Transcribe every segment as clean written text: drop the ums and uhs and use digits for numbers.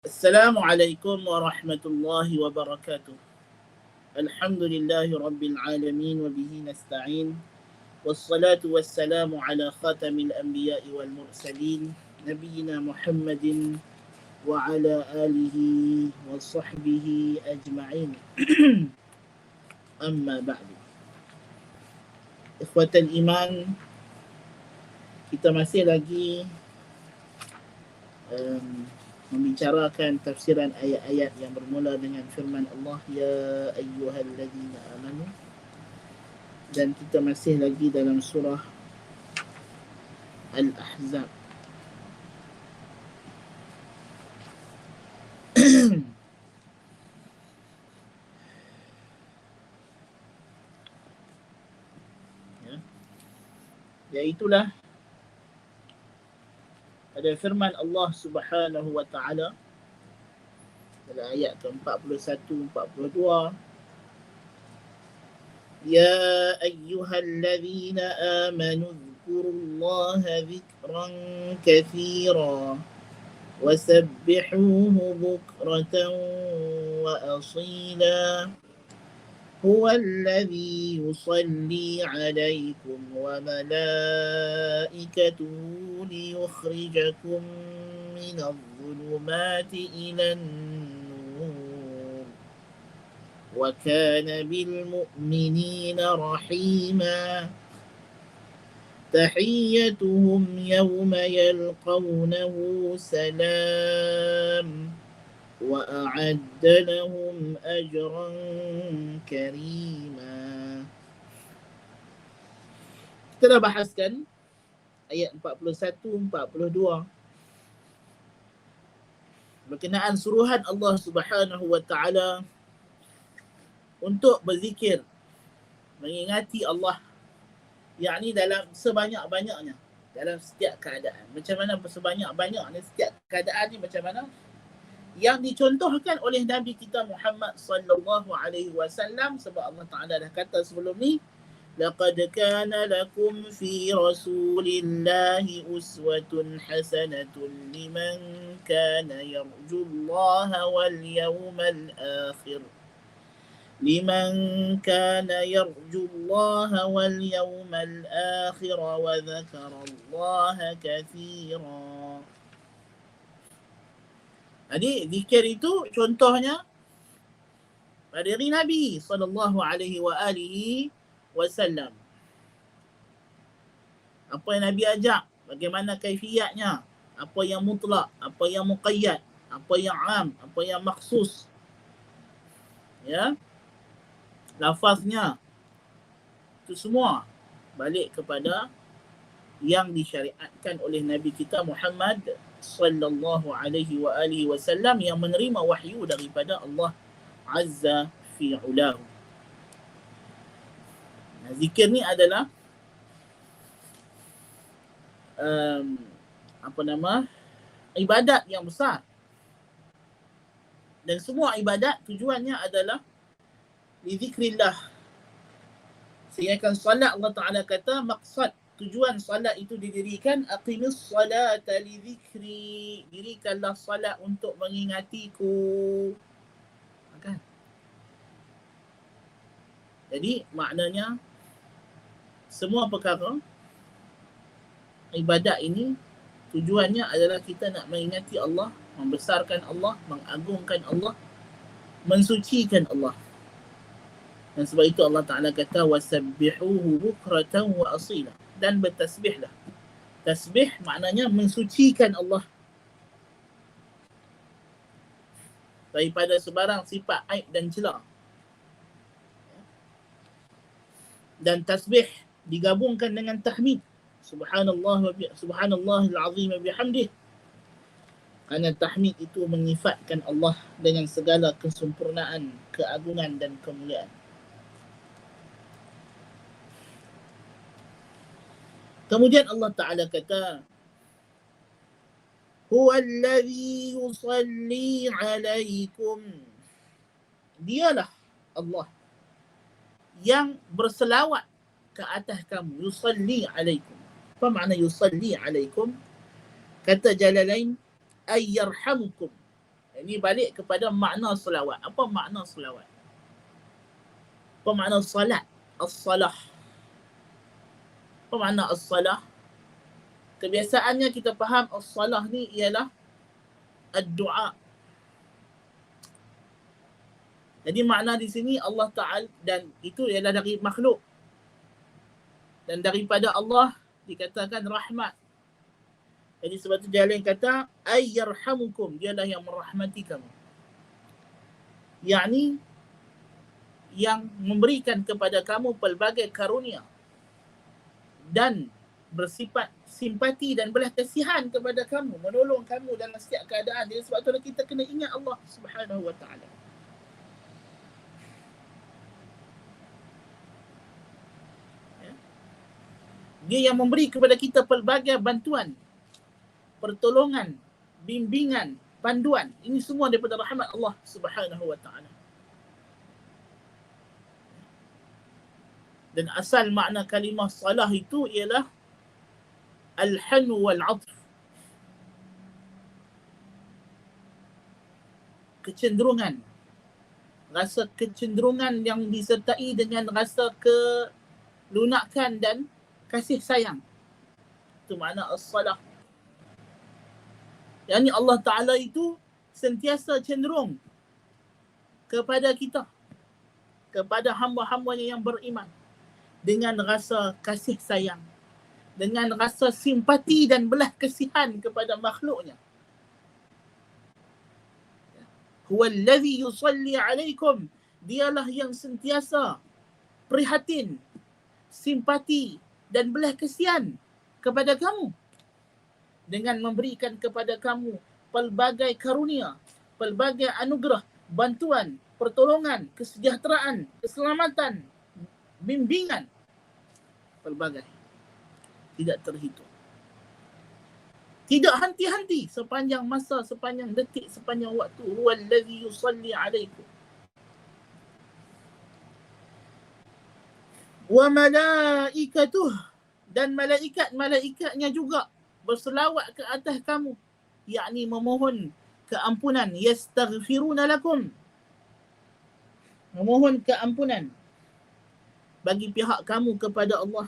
Assalamualaikum warahmatullahi wabarakatuh. Alhamdulillahi rabbil alamin wa bihi nasta'in. Wassalatu wassalamu ala khatamil anbiya'i wal mursalin nabiyyina Muhammadin wa ala alihi wa sahbihi ajma'in. Amma ba'du. Ikhwatal iman, kita masih lagi membicarakan tafsiran ayat-ayat yang bermula dengan firman Allah, ya ayyuhalladzina amanu, dan kita masih lagi dalam surah Al-Ahzab. Iaitulah ada firman Allah Subhanahu wa taala dalam ayat ke-41 42, ya ayyuhalladzina amanu dzkurullaha dzikran katsira wasabbihuhu bukratan wa asila هو الذي يصلي عليكم وملائكته ليخرجكم من الظلمات إلى النور وكان بالمؤمنين رحيما تحيتهم يوم يلقونه سلام وأعد لهم أجرا كريما. Kita dah bahaskan ayat 41-42 berkenaan suruhan Allah Subhanahu wa taala untuk berzikir, mengingati Allah, yakni dalam sebanyak-banyaknya, dalam setiap keadaan. Macam mana sebanyak-banyaknya setiap keadaan ni, macam mana yang dicontohkan oleh Nabi kita Muhammad sallallahu alaihi wasallam, sebab Allah Taala dah kata sebelum ni, laqad kana lakum fi rasulillahi uswatun hasanatun liman kana yarjullaha wal yawmal akhir liman kana yarjullaha wal yawmal akhir wa dzakarallaha katsiran. Jadi zikir itu contohnya pada diri Nabi sallallahu alaihi wasallam. Apa yang Nabi ajak, bagaimana kaifiatnya, apa yang mutlak, apa yang muqayyad, apa yang am, apa yang maksus. Ya. Lafaznya itu semua balik kepada yang disyariatkan oleh Nabi kita Muhammad sallallahu alaihi wasallam yang menerima wahyu daripada Allah Azza fi Ulahu. Nah, zikir ni adalah ibadat yang besar. Dan semua ibadat tujuannya adalah li zikrillah. Sedangkan salat, Allah Taala kata maksud tujuan salat itu didirikan, aqimis salata li zikri, dirikanlah salat untuk mengingatiku. Kan? Jadi maknanya semua perkara ibadat ini tujuannya adalah kita nak mengingati Allah, membesarkan Allah, mengagungkan Allah, mensucikan Allah. Dan sebab itu Allah Ta'ala kata wasabbihuhu bukratan wa asila, dan bertasbihlah. Tasbih maknanya mensucikan Allah daripada sebarang sifat aib dan celah. Dan tasbih digabungkan dengan tahmid, subhanallahil azim wa bihamdih, kerana tahmid itu menyifatkan Allah dengan segala kesempurnaan, keagungan dan kemuliaan. Kemudian Allah Ta'ala kata, huwallazi yusalli alaikum, dialah Allah yang berselawat ke atas kamu. Yusalli alaikum. Apa makna yusalli alaikum? Kata Jalalain, ay yarhamukum. Ini balik kepada makna selawat. Apa makna selawat? Apa makna salat? As-salah. Apa makna as-salah? Kebiasaannya kita faham as-salah ni ialah ad-du'a. Jadi makna di sini Allah Ta'ala, dan itu ialah dari makhluk. Dan daripada Allah dikatakan rahmat. Jadi sebab itu dia lain kata ay yarhamukum, dialah yang merahmati kamu. Yakni yang memberikan kepada kamu pelbagai karunia dan bersifat simpati dan belas kasihan kepada kamu, menolong kamu dalam setiap keadaan. Jadi sebab itulah kita kena ingat Allah Subhanahu wa taala. Dia yang memberi kepada kita pelbagai bantuan, pertolongan, bimbingan, panduan. Ini semua daripada rahmat Allah Subhanahu wa taala. Dan asal makna kalimah salah itu ialah al-hanu wal-'atf. Kecenderungan. Rasa kecenderungan yang disertai dengan rasa kelunakan dan kasih sayang. Itu makna as-salah. Yang ni Allah Ta'ala itu sentiasa cenderung kepada kita, kepada hamba-hambanya yang beriman, dengan rasa kasih sayang, dengan rasa simpati dan belas kasihan kepada makhluknya. Huwallazi yusalli alaikum, dialah yang sentiasa prihatin, simpati dan belas kasihan kepada kamu dengan memberikan kepada kamu pelbagai karunia, pelbagai anugerah, bantuan, pertolongan, kesejahteraan, keselamatan, bimbingan, pelbagai, tidak terhitung, tidak henti-henti sepanjang masa, sepanjang detik, sepanjang waktu. Huwallazi yusalli alaikum wa malaikatuh, dan malaikat-malaikatnya juga berselawat ke atas kamu, yakni memohon keampunan. Yastaghfiruna lakum, memohon keampunan bagi pihak kamu kepada Allah.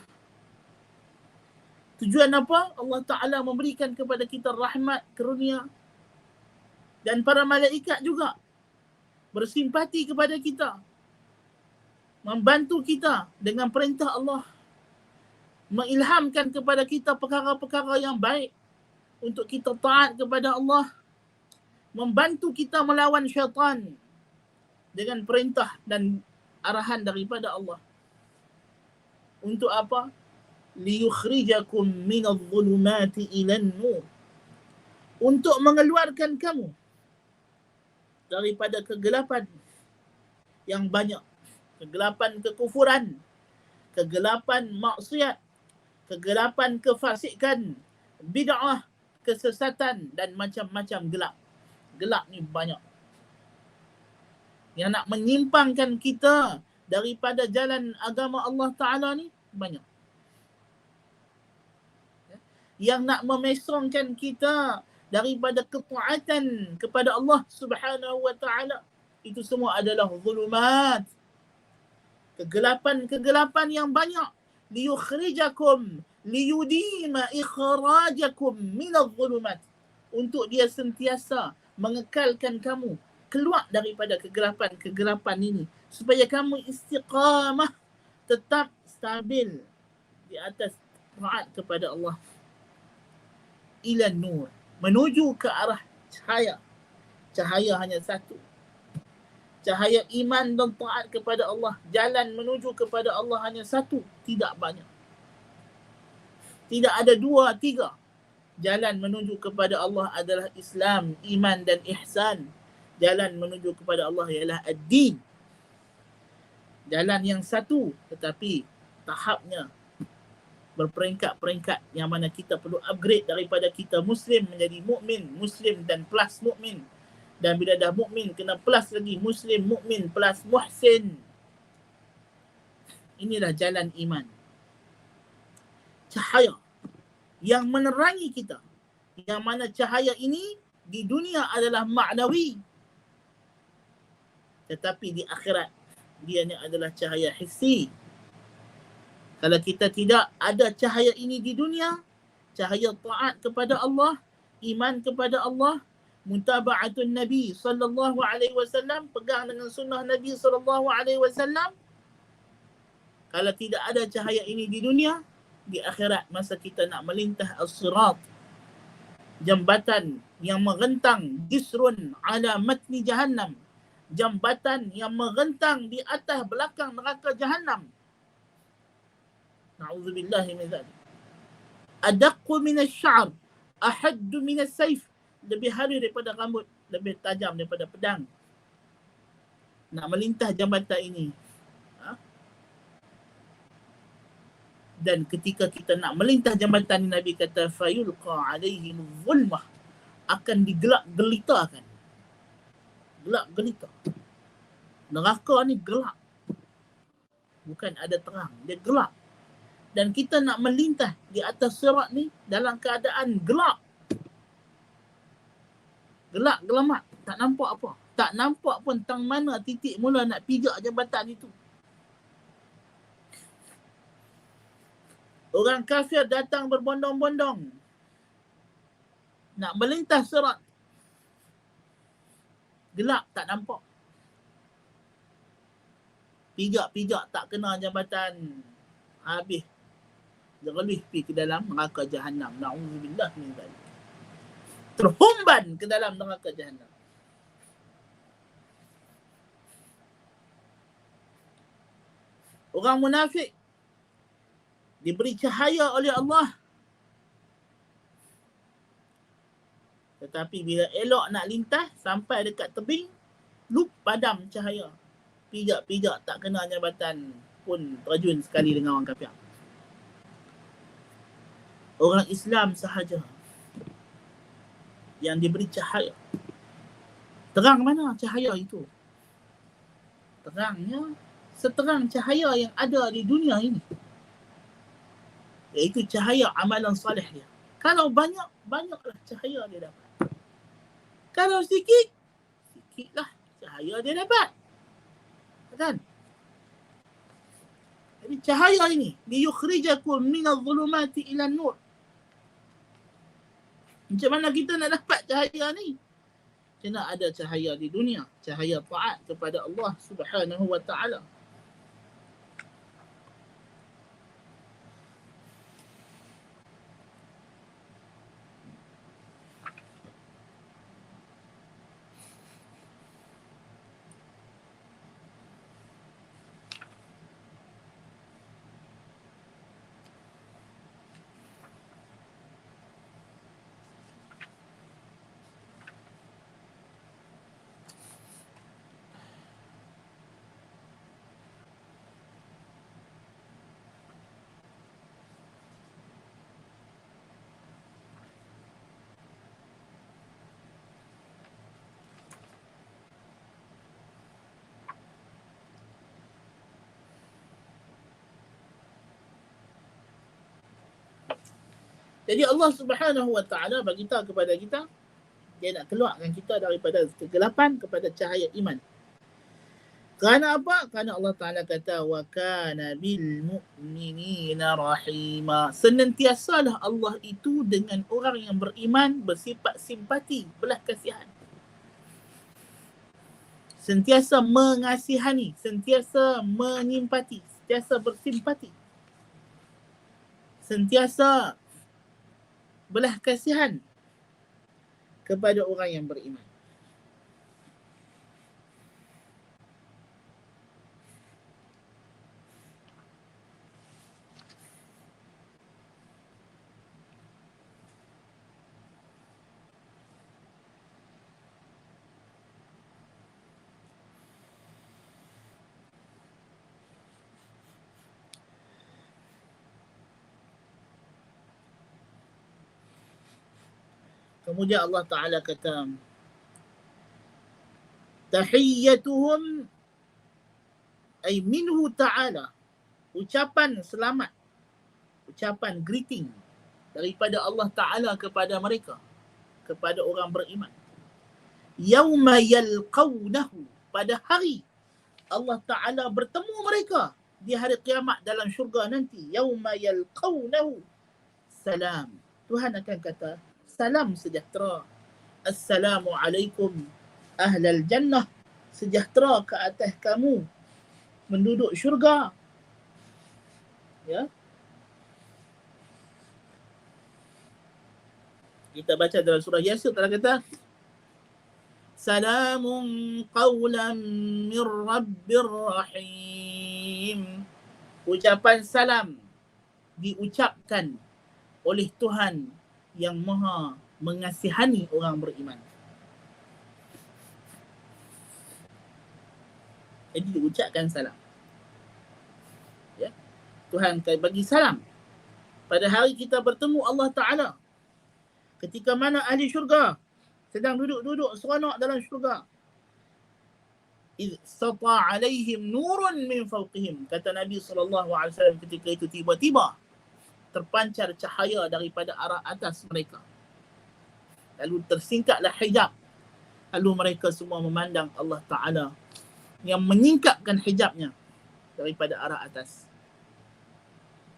Tujuan apa? Allah Ta'ala memberikan kepada kita rahmat, karunia, dan para malaikat juga bersimpati kepada kita, membantu kita dengan perintah Allah, mengilhamkan kepada kita perkara-perkara yang baik untuk kita taat kepada Allah, membantu kita melawan syaitan dengan perintah dan arahan daripada Allah. Untuk apa? Liyukhrijakum minadh-dhulumati ilan nur, untuk mengeluarkan kamu daripada kegelapan yang banyak, kegelapan kekufuran, kegelapan maksiat, kegelapan kefasikan, bid'ah, kesesatan dan macam-macam gelap. Gelap ni banyak, yang nak menyimpangkan kita daripada jalan agama Allah Ta'ala ni banyak. Yang nak memesongkan kita daripada ketaatan kepada Allah Subhanahu wa Ta'ala, itu semua adalah zulumat, kegelapan-kegelapan yang banyak. Liyukhrijakum, liyudima ikhrajakum minadh-dhulumat, untuk dia sentiasa mengekalkan kamu keluar daripada kegelapan-kegelapan ini, supaya kamu istiqamah, tetap stabil di atas taat kepada Allah. Ila nur, menuju ke arah cahaya. Cahaya hanya satu, cahaya iman dan taat kepada Allah. Jalan menuju kepada Allah hanya satu, tidak banyak. Tidak ada dua, tiga. Jalan menuju kepada Allah adalah Islam, iman dan ihsan. Jalan menuju kepada Allah ialah ad-din. Jalan yang satu, tetapi tahapnya berperingkat-peringkat, yang mana kita perlu upgrade daripada kita Muslim menjadi mukmin, Muslim dan plus mukmin. Dan bila dah mukmin, kena plus lagi Muslim, mukmin plus muhsin. Inilah jalan iman. Cahaya yang menerangi kita, yang mana cahaya ini di dunia adalah ma'nawi, tetapi di akhirat dianya adalah cahaya hissi. Kalau kita tidak ada cahaya ini di dunia, cahaya taat kepada Allah, iman kepada Allah, mutaba'atun Nabi sallallahu alaihi wasallam, pegang dengan sunnah Nabi sallallahu alaihi wasallam. Kalau tidak ada cahaya ini di dunia, di akhirat masa kita nak melintah as-sirat, jambatan yang merentang jisrun ala matni jahannam, jambatan yang merentang di atas belakang neraka jahannam. Na'udzubillahi min dzalik. Adaqqu min asy-sya'r, ahaddu min as-sayf, lebih halus daripada rambut, lebih tajam daripada pedang. Nak melintah jambatan ini. Dan ketika kita nak melintah jambatan ini, Nabi kata fayulqa alaihim zulmah, akan digelak-gelitakan. Gelak-gelita. Neraka ni gelap. Bukan ada terang, dia gelap. Dan kita nak melintah di atas sirat ni dalam keadaan gelap. Gelap gelamat, tak nampak apa. Tak nampak pun tang mana titik mula nak pijak jambatan itu. Orang kafir datang berbondong-bondong nak melintah sirat. Gelap, tak nampak. Pijak-pijak tak kena jambatan. Habis. Terlebih pergi ke dalam neraka jahannam. Na'udzubillah min dzalik. Terhumban ke dalam neraka jahannam. Orang munafik diberi cahaya oleh Allah, tetapi bila elok nak lintas sampai dekat tebing, lup padam cahaya. Pijak-pijak tak kena jambatan pun terjun sekali dengan orang kafir. Orang Islam sahaja yang diberi cahaya. Terang mana cahaya itu? Terangnya seterang cahaya yang ada di dunia ini, iaitu cahaya amalan salih dia. Kalau banyak, banyaklah cahaya dia dapat. Kalau sikit, sikitlah cahaya dia dapat. Kan? Jadi cahaya ini liyukhrijakum minadh-dhulumati ila an-nur. Macam mana kita nak dapat cahaya ni? Kena ada cahaya di dunia, cahaya taat kepada Allah Subhanahu wa taala. Jadi Allah Subhanahu wa taala bagi tahu kepada kita, dia nak keluarkan kita daripada kegelapan kepada cahaya iman. Kerana apa? Kerana Allah Taala kata wa kana bil mu'minina rahima. Senantiasalah Allah itu dengan orang yang beriman bersifat simpati, belas kasihan. Sentiasa mengasihani, sentiasa menyimpati, sentiasa bersimpati. Sentiasa belah kasihan kepada orang yang beriman. Kemudian Allah Ta'ala kata, tahiyyatuhum ay minhu ta'ala, ucapan selamat, ucapan greeting daripada Allah Ta'ala kepada mereka. kepada orang beriman. Yauma yalqawnahu, pada hari Allah Ta'ala bertemu mereka di hari kiamat dalam syurga nanti. Yauma yalqawnahu salam. Tuhan akan kata, salam sejahtera. Assalamualaikum ahlal jannah. Sejahtera ke atas kamu menduduk syurga. Ya. Kita baca dalam surah Yasin, telah kata, Salamun qawlan min rabbir rahim. Ucapan salam diucapkan oleh Tuhan yang maha mengasihani orang beriman. Jadi diucapkan salam. Ya. Tuhan bagi salam pada hari kita bertemu Allah Ta'ala. Ketika mana ahli syurga sedang duduk-duduk seronok dalam syurga. إِذْ سَطَى عَلَيْهِمْ نُورٌ مِنْ فَوْقِهِمْ. Kata Nabi SAW ketika itu tiba-tiba terpancar cahaya daripada arah atas mereka. Lalu tersingkaplah hijab. Lalu mereka semua memandang Allah Ta'ala yang menyingkapkan hijabnya daripada arah atas.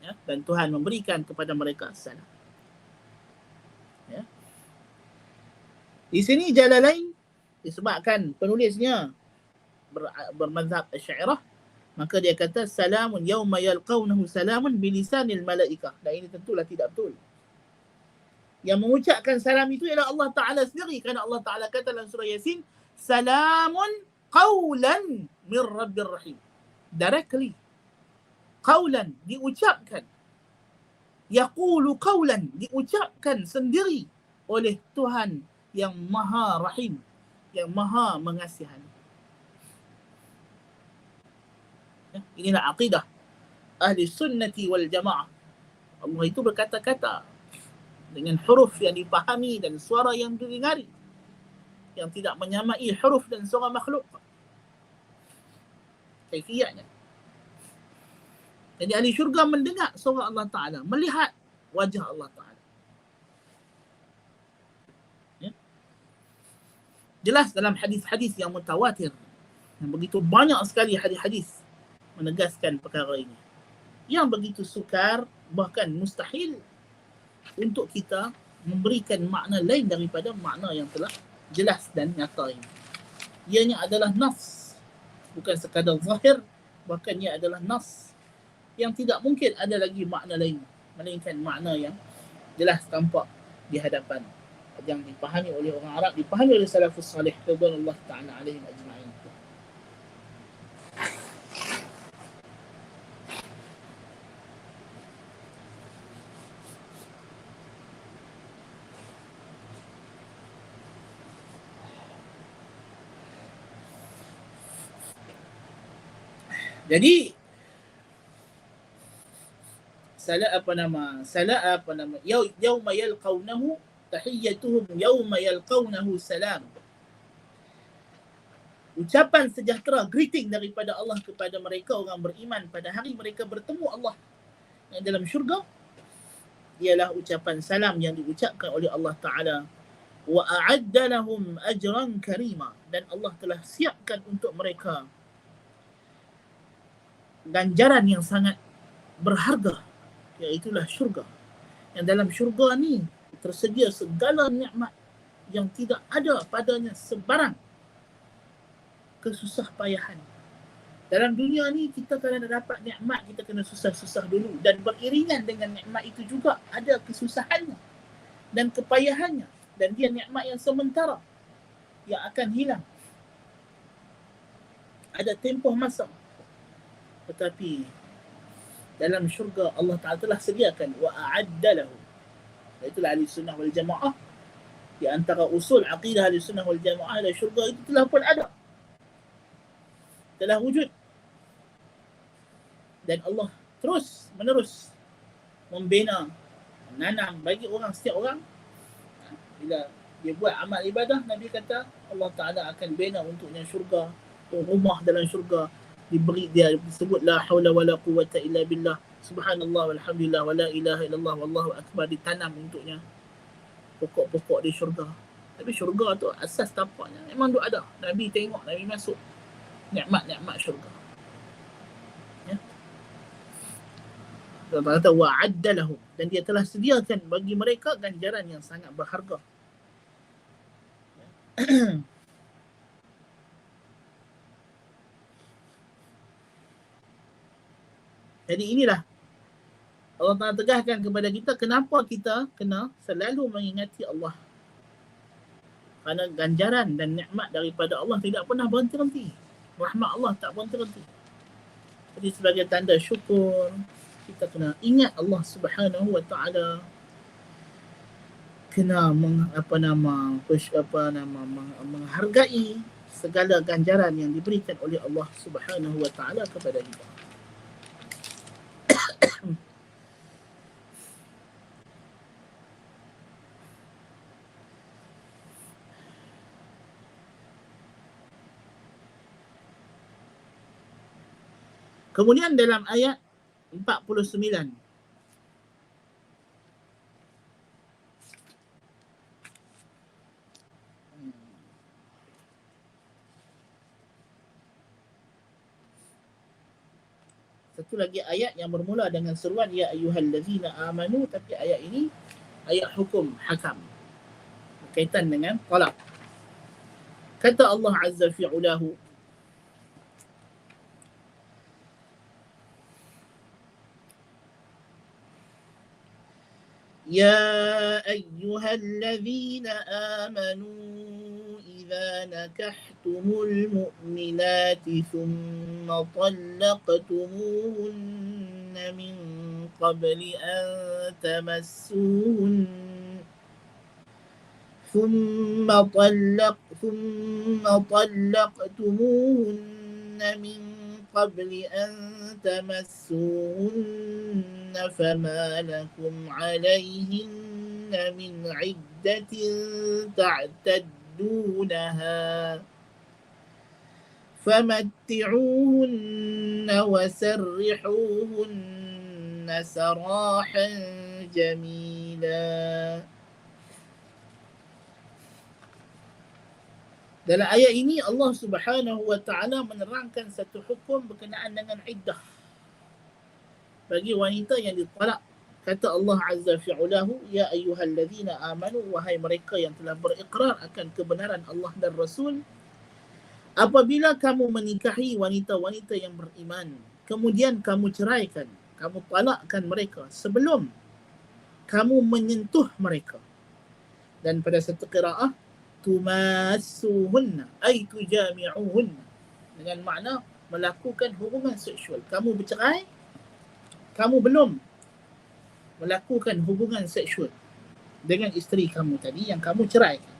Ya? Dan Tuhan memberikan kepada mereka salam. Ya? Di sini Jalalain disebabkan penulisnya bermazhab Asy'ariyah, maka dia kata salamun yauma yalqawnahu salamun bilisanil malaikah. Dan ini tentulah tidak betul. Yang mengucapkan salam itu ialah Allah Ta'ala sendiri, kerana Allah Ta'ala kata dalam surah Yasin, salamun qawlan min rabbir rahim. Directly. Qawlan, diucapkan. Yaqulu qawlan, diucapkan sendiri oleh Tuhan yang maha rahim, yang maha mengasihani. Ya, inilah aqidah ahli sunnati wal jamaah. Allah itu berkata-kata dengan huruf yang dipahami dan suara yang didengari, yang tidak menyamai huruf dan suara makhluk. Kaifiyatnya. Jadi ahli syurga mendengar suara Allah Ta'ala, melihat wajah Allah Ta'ala. Ya. Jelas dalam hadis-hadis yang mutawatir, yang begitu banyak sekali hadis-hadis menegaskan perkara ini, yang begitu sukar, bahkan mustahil untuk kita memberikan makna lain daripada makna yang telah jelas dan nyata ini. Ianya adalah nas, bukan sekadar zahir, bahkan ia adalah nas yang tidak mungkin ada lagi makna lain melainkan makna yang jelas tampak di hadapan, yang dipahami oleh orang Arab, dipahami oleh salafus salih radhiyallahu ta'ala alaihim ajma'in. Jadi yauma yalqawnahu tahiyyatuhum yauma yalqawnahu salam. Ucapan sejahtera, greeting daripada Allah kepada mereka orang beriman pada hari mereka bertemu Allah yang dalam syurga ialah ucapan salam yang diucapkan oleh Allah Ta'ala. Wa a'adda lahum ajran karima, dan Allah telah siapkan untuk mereka ganjaran yang sangat berharga, iaitulah syurga. Yang dalam syurga ni tersedia segala nikmat yang tidak ada padanya sebarang kesusah payahan. Dalam dunia ni kita kalau nak dapat nikmat kita kena susah-susah dulu, dan beriringan dengan nikmat itu juga ada kesusahannya dan kepayahannya, dan dia nikmat yang sementara yang akan hilang. Ada tempoh masa. Tetapi dalam syurga Allah Ta'ala telah sediakan wa a'adda lahu. Itulah ahli sunnah wal jamaah. Di antara usul aqidah ahli sunnah wal jamaah adalah syurga itu telah pun ada, telah wujud, dan Allah terus menerus membina, menanam bagi orang, setiap orang. Bila dia buat amal ibadah, Nabi kata Allah Ta'ala akan bina untuknya syurga, rumah dalam syurga. Diberi, dia disebut la haula wala quwwata illa billah, subhanallah walhamdulillah wala ilaha illallah wallahu akbar, ditanam untuknya. pokok-pokok di syurga. Tapi syurga tu asas tapaknya memang duk ada. Nabi tengok, Nabi masuk nikmat-nikmat syurga. Ya. Allah kata wa'adda lahum, dan dia telah sediakan bagi mereka ganjaran yang sangat berharga. Jadi inilah Allah Ta'ala tegaskan kepada kita kenapa kita kena selalu mengingati Allah. Kerana ganjaran dan nikmat daripada Allah tidak pernah berhenti-henti. Rahmat Allah tak berhenti-henti. Jadi sebagai tanda syukur, kita kena ingat Allah Subhanahu Wa Ta'ala. Kena menghargai segala ganjaran yang diberikan oleh Allah Subhanahu Wa Ta'ala kepada kita. Kemudian dalam ayat 49, satu lagi ayat yang bermula dengan seruan ya ayyuhallazina amanu, tapi ayat ini ayat hukum hakam berkaitan dengan talak. Kata Allah Azza fi'ulahu, يا أيها الذين آمنوا إذا نكحتم المؤمنات ثم طلقتموهن من قبل أن تمسوهن ثم طلقتموهن من قبل أن تمسوهن فما لكم عليهن من عدة تعتدونها فمتعوهن وسرحوهن سراحا جميلا. Dalam ayat ini Allah Subhanahu Wa Ta'ala menerangkan satu hukum berkenaan dengan iddah bagi wanita yang ditalak. Kata Allah Azza fi'ulahu, ya ayyuhallazina amanu, wahai mereka yang telah berikrar akan kebenaran Allah dan Rasul, apabila kamu menikahi wanita-wanita yang beriman, kemudian kamu ceraikan, kamu talakkan mereka sebelum kamu menyentuh mereka. Dan pada satu qiraah, tumassuhunna ay tujami'uhunna, dengan makna melakukan hubungan seksual. Kamu bercerai, kamu belum melakukan hubungan seksual dengan isteri kamu tadi yang kamu ceraikan.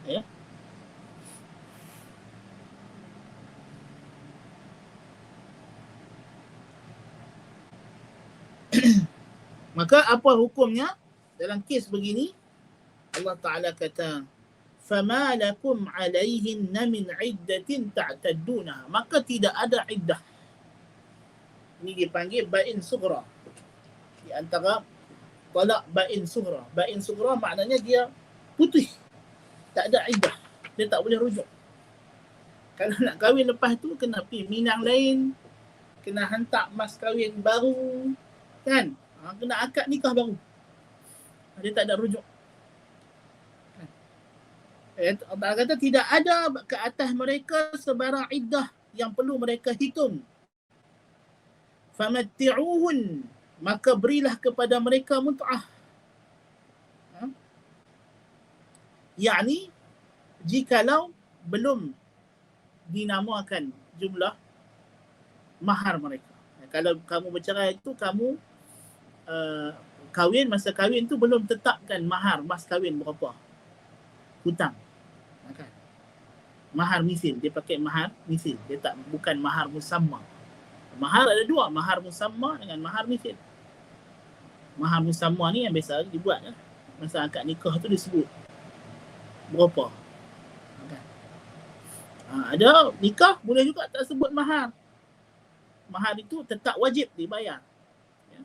Ya. Maka apa hukumnya dalam kes begini? Allah Ta'ala kata, فَمَا لَكُمْ عَلَيْهِنَّ مِنْ عِدَّةٍ تَعْتَدُّونَهَا, maka tidak ada iddah. Ini dipanggil ba'in sughra. Di antara talak ba'in sughra. Ba'in sughra maknanya dia putih, tak ada iddah, dia tak boleh rujuk. Kalau nak kahwin lepas tu kena pergi minang lain, kena hantar mas kahwin baru, kan? Kena akad nikah baru, dia tak ada rujuk. Allah kata tidak ada ke atas mereka sebarang iddah yang perlu mereka hitung. Famatti'uhun, maka berilah kepada mereka mut'ah. Yakni jikalau belum dinamakan jumlah mahar mereka. Kalau kamu bercerai itu, kamu kahwin, masa kahwin tu belum tetapkan mahar, mas kahwin berapa, hutang. Mahar misil, dia pakai mahar misil, dia tak, bukan mahar musamma. Mahar ada dua, mahar musamma dengan mahar misil. Mahar musamma ni yang biasa dibuat masa akad nikah tu disebut berapa. Ada nikah boleh juga tak sebut mahar. Mahar itu tetap wajib dibayar. Ya.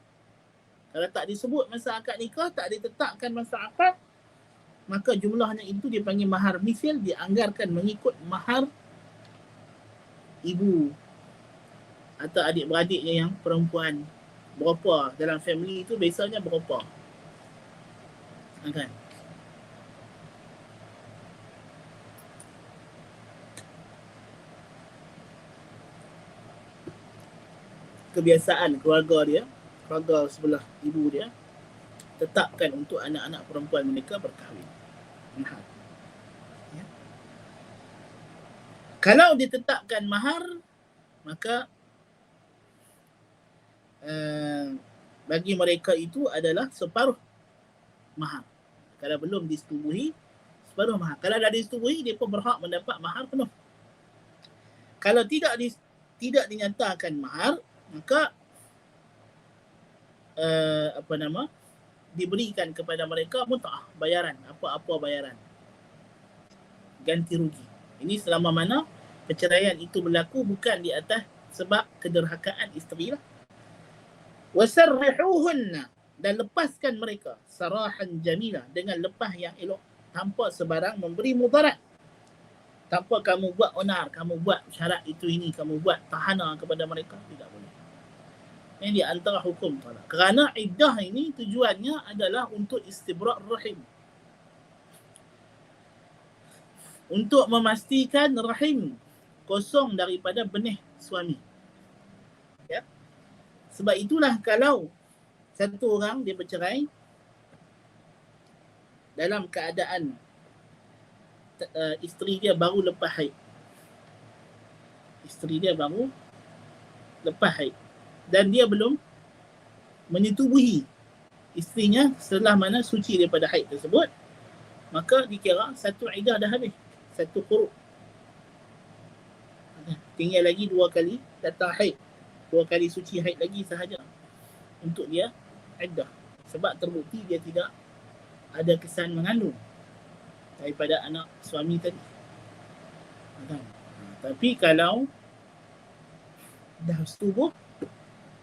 Kalau tak disebut masa akad nikah, tak ditetapkan masa akad, maka jumlahnya itu dipanggil mahar misil, dianggarkan mengikut mahar ibu atau adik-beradiknya yang perempuan. Berapa dalam family itu biasanya berapa, kan? Kebiasaan keluarga dia, keluarga sebelah ibu dia, tetapkan untuk anak-anak perempuan mereka berkahwin. Mahar. Ya. Kalau ditetapkan mahar, maka bagi mereka itu adalah separuh mahar. Kalau belum disetubuhi, separuh mahar. Kalau dah disetubuhi, dia pun berhak mendapat mahar penuh. Kalau tidak dinyatakan mahar, maka diberikan kepada mereka mut'ah, bayaran, apa-apa bayaran, ganti rugi. Ini selama mana perceraian itu berlaku bukan di atas sebab kederhakaan isteri lah. Wasarrihuhunna, dan lepaskan mereka sarahan jamila, dengan lepas yang elok, tanpa sebarang memberi mudarat, tanpa kamu buat onar, kamu buat syarat itu ini, kamu buat tahana kepada mereka, tidak boleh. Ini di antara hukum talak. Kerana iddah ini tujuannya adalah untuk istibra' rahim, untuk memastikan rahim kosong daripada benih suami. Ya. Sebab itulah kalau satu orang dia bercerai dalam keadaan isteri dia baru lepas haid. Isteri dia baru lepas haid dan dia belum menyetubuhi isterinya setelah mana suci daripada haid tersebut, maka dikira satu iddah dah habis, satu quru'. Tinggal lagi 2 kali datang haid, 2 kali suci haid lagi sahaja untuk dia iddah. Sebab terbukti dia tidak ada kesan mengandung daripada anak suami tadi. Tapi kalau dah setubuh,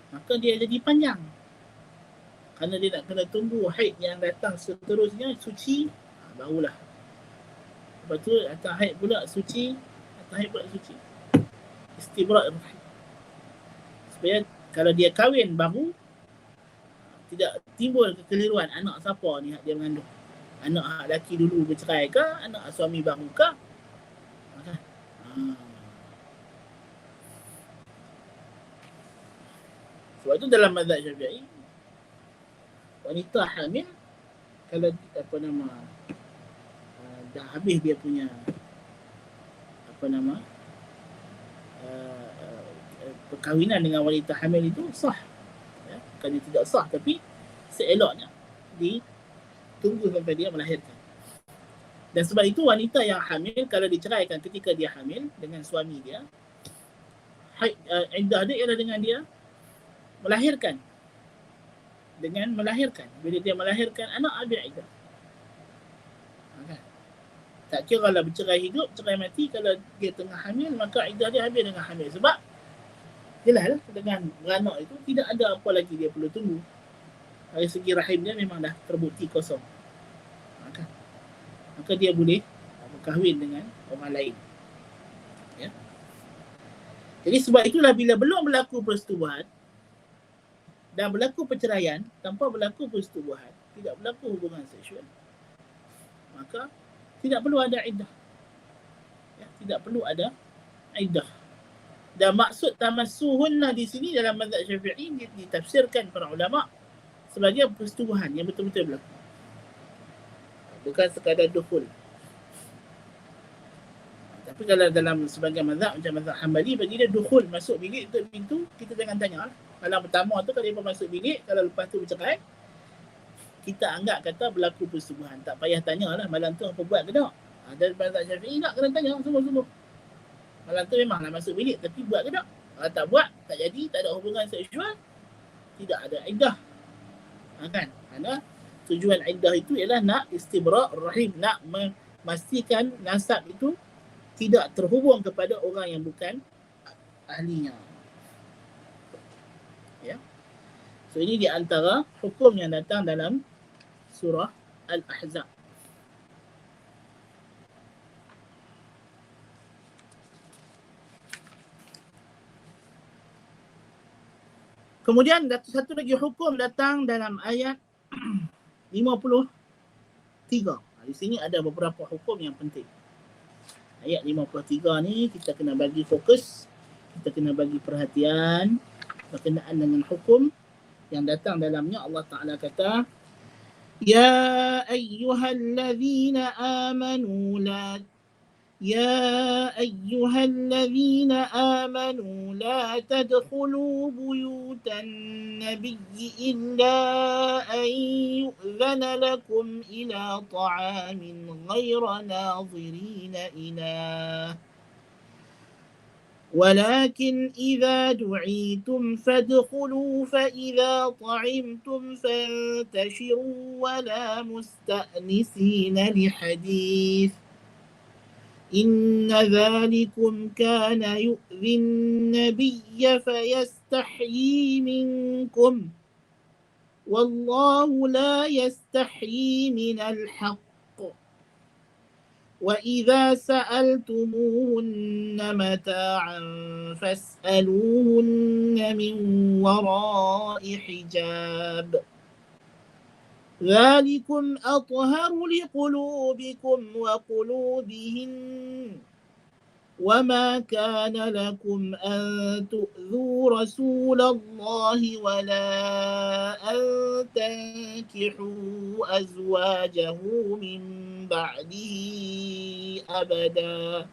maka dia jadi panjang. Kerana dia nak kena tunggu haid yang datang seterusnya suci, barulah. Lepas tu datang haid pula suci, datang haid pula suci. Istibra' rahim. Supaya kalau dia kahwin baru, tidak timbul kekeliruan anak siapa ni hak dia mengandung. Anak lelaki dulu bercerai ke, anak suami baru ke? Sebab itu dalam mazhab Syafi'i, wanita hamil kalau dah habis dia punya perkahwinan dengan wanita hamil itu sah. Ya, bukan dia tidak sah, tapi seeloknya ditunggu sampai dia melahirkan. Dan sebab itu wanita yang hamil kalau diceraikan ketika dia hamil dengan suami dia, iddah dia ialah dengan dia melahirkan. Dengan melahirkan. Bila dia melahirkan anak, habis iddah. Tak kira lah bercerai hidup, cerai mati, kalau dia tengah hamil, maka iddah dia habis dengan hamil. Sebab jelas lah, dengan beranak itu tidak ada apa lagi dia perlu tunggu. Dari segi rahim dia memang dah terbukti kosong. Maka dia boleh berkahwin dengan orang lain. Ya. Jadi sebab itulah bila belum berlaku persetubuhan dan berlaku perceraian tanpa berlaku persetubuhan, tidak berlaku hubungan seksual, maka tidak perlu ada iddah. Ya, tidak perlu ada iddah. Dan maksud tamassuhunna di sini dalam mazhab Syafi'i ditafsirkan para ulama sebagai persetubuhan yang betul-betul berlaku. Bukan sekadar dukhul. Tapi kalau dalam sebagai mazhab macam mazhab Hanbali, bagi dia dukhul, masuk bilik untuk pintu, kita jangan tanya lah. Malam pertama tu kalau dia masuk bilik, kalau lepas tu bercerai, kita anggap kata berlaku persetubuhan. Tak payah tanya lah malam tu apa buat ke tak. Dan mazhab Syafi'i tak kena tanya semua-semua. Malam tu memanglah masuk bilik, tapi buat ke tak? Kalau tak buat, tak jadi, tak ada hubungan seksual, tidak ada iddah. Kan? Kerana tujuan iddah itu ialah nak istibra' rahim, nak memastikan nasab itu tidak terhubung kepada orang yang bukan ahlinya. Ya. So ini di antara hukum yang datang dalam surah Al-Ahzab. Kemudian satu lagi hukum datang dalam ayat 53. Di sini ada beberapa hukum yang penting. Ayat 53 ni kita kena bagi fokus, kita kena bagi perhatian berkenaan dengan hukum yang datang dalamnya. Allah Ta'ala kata, Ya ayyuhallazina amanu la يا أيها الذين آمنوا لا تدخلوا بيوت النبي إلا أن يؤذن لكم إلى طعام غير ناظرين إناه ولكن إذا دعيتم فادخلوا فإذا طعمتم فانتشروا ولا مستأنسين لحديث إن ذلكم كان يؤذي النبي فيستحيي منكم والله لا يستحيي من الحق وإذا سألتموهن متاعا فاسألوهن من وراء حجاب ذلكم أطهر لقلوبكم وقلوبهن وما كان لكم أن تؤذوا رسول الله ولا أن تنكحوا أزواجه من بعده أبدا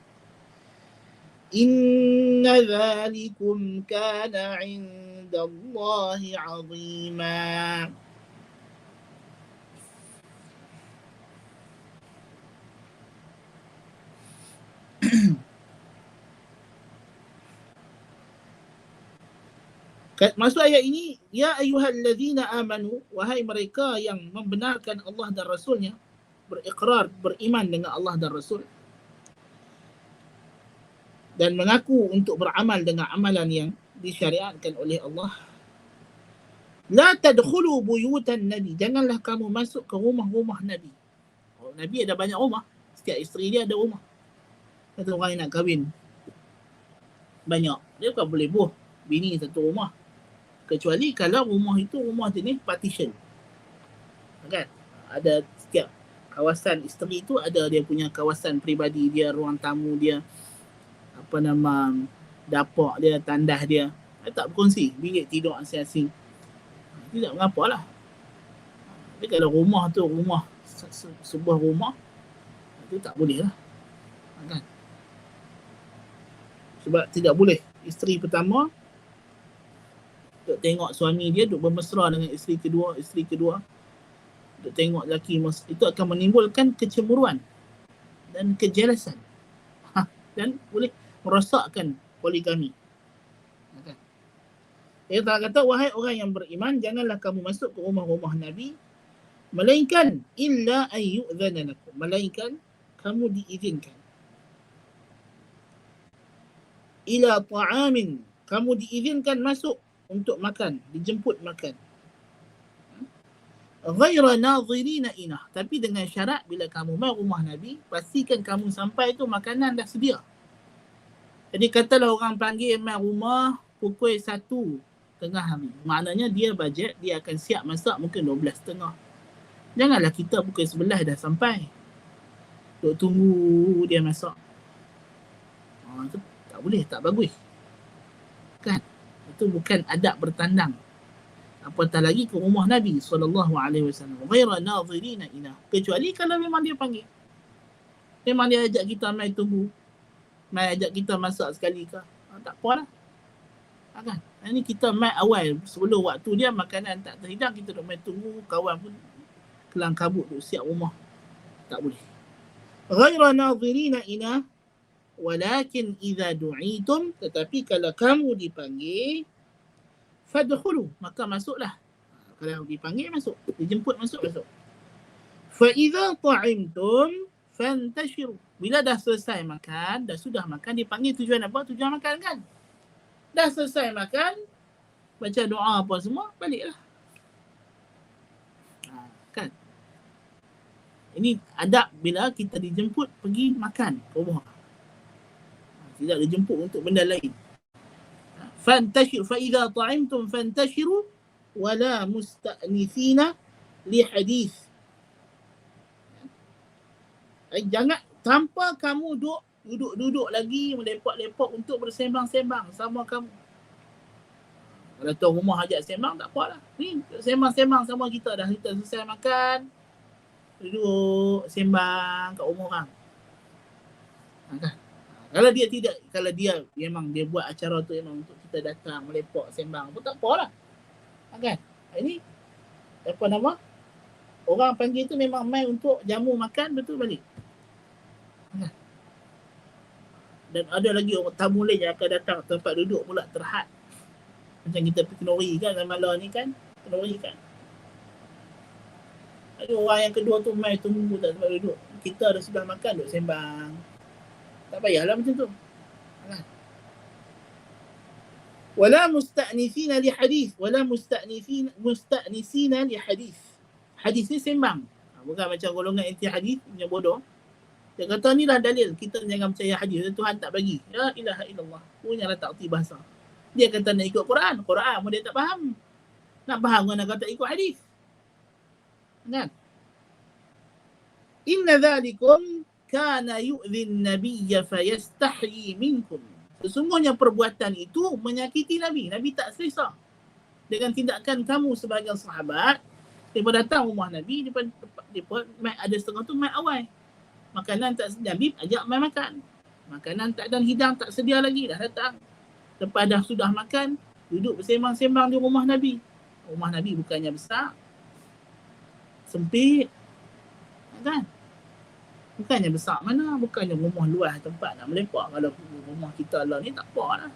إن ذلكم كان عند الله عظيما. Maksud ayat ini, ya ayyuhallazina amanu, wahai mereka yang membenarkan Allah dan Rasulnya, berikrar, beriman dengan Allah dan Rasul, dan mengaku untuk beramal dengan amalan yang disyariatkan oleh Allah. La tadkhulu buyutan Nabi, janganlah kamu masuk ke rumah-rumah Nabi. Oh, Nabi ada banyak rumah, setiap isteri dia ada rumah. Satu orang yang nak kahwin banyak, dia bukan boleh buh bini satu rumah, kecuali kalau rumah itu rumah jenis partition, kan? Ada setiap kawasan isteri itu ada dia punya kawasan peribadi dia, ruang tamu dia, apa nama, dapur dia, tandas dia, tak berkongsi, bilik tidur asing-asing, tidak mengapa lah. Tapi kalau rumah tu rumah sebuah rumah, itu tak boleh lah, kan? Sebab tidak boleh isteri pertama duk tengok suami dia duk bermesra dengan isteri kedua, duk tengok lelaki, itu akan menimbulkan kecemburuan dan kejelasan, dan boleh merosakkan poligami. Dia kata, wahai orang yang beriman, janganlah kamu masuk ke rumah-rumah Nabi melainkan illa ayyu'dhana lakum, melainkan kamu diizinkan, ila ta'amin, kamu diizinkan masuk untuk makan, dijemput makan, ghaira nadhirina inah, tapi dengan syarat bila kamu mai rumah Nabi, pastikan kamu sampai tu makanan dah sedia. Jadi katalah orang panggil mai rumah pukul 1 tengah hari, maknanya dia bajet, dia akan siap masak mungkin 12.30. Janganlah kita pukul 11 dah sampai, duk tunggu dia masak. Itu tak boleh, tak bagus, kan? Itu bukan adab bertandang, apatah lagi ke rumah Nabi SAW. Ghaira nadhirina inah, kecuali kalau memang dia panggil, memang dia ajak kita mai tunggu, mai ajak kita masak sekali ke, tak apalah, kan? Ini kita mai awal, sebelum waktu dia makanan tak terhidang, kita duk mai tunggu, kawan pun kelang kabut duk siap rumah, tak boleh. Ghaira nadhirina inah walakin idza du'itum, tetapi kalau kamu dipanggil, fadkhulu, maka masuklah. Kalau dipanggil masuk, dijemput masuk. Fa idza ta'imtum fantashiru, bila dah selesai makan, dah sudah makan, dipanggil tujuan apa? Tujuan makan, kan? Dah selesai makan, baca doa apa semua, baliklah, kan? Ini adab bila kita dijemput pergi makan ke rumah, tidak dijemput untuk benda lain. Fantashiru fa idza ta'imtum fantashiru wala musta'nithina li hadis. Jangan tanpa kamu duduk lagi melepak-lepak untuk bersembang-sembang sama kamu. Kalau tuan rumah ajak sembang tak apalah. Ni sembang-sembang sama kita dah, kita selesai makan, duduk sembang kat rumah orang. Kan? Kalau dia tidak, kalau dia memang dia buat acara tu memang untuk kita datang melepak sembang pun tak apalah. Kan? Ini apa nama? Orang panggil tu memang mai untuk jamu makan, betul balik. Kan? Dan ada lagi orang tamu lain yang akan datang tempat duduk pula terhad. Macam kita pergi Kenori kan, malam ni kan, Kenori kan. Ada orang yang kedua tu mai tunggu tak tempat duduk. Kita dah sudah makan, duduk sembang. Tak payahlah macam tu. Wala musta'nifina li hadis, wala musta'nisina li hadis. Hadis ni sembang. Bukan macam golongan anti hadis punya bodoh. Dia kata ni lah dalil, kita jangan percaya hadis, Tuhan tak bagi. Ya ilaha illallah. Punyalah tak erti bahasa. Dia kata nak ikut Quran pun dia tak faham. Nak faham kan nak kata ikut hadis. Kan? Inna dhalikum kana yu'dhi an-nabiyya fayastahyi minkum. Sesungguhnya perbuatan itu menyakiti Nabi. Nabi tak selesa dengan tindakan kamu sebagai sahabat. Dia datang rumah Nabi, dia ada setengah tu mai awal. Makanan tak sedia, Nabi ajak mai makan. Makanan tak dan hidang tak sedia lagi, dah datang. Lepas dah sudah makan, duduk bersembang-sembang di rumah Nabi. Rumah Nabi bukannya besar, sempit. Kan? Bukannya besar mana, bukannya rumah luas tempat nak melepak. Kalau rumah kita lah ni tak apa lah.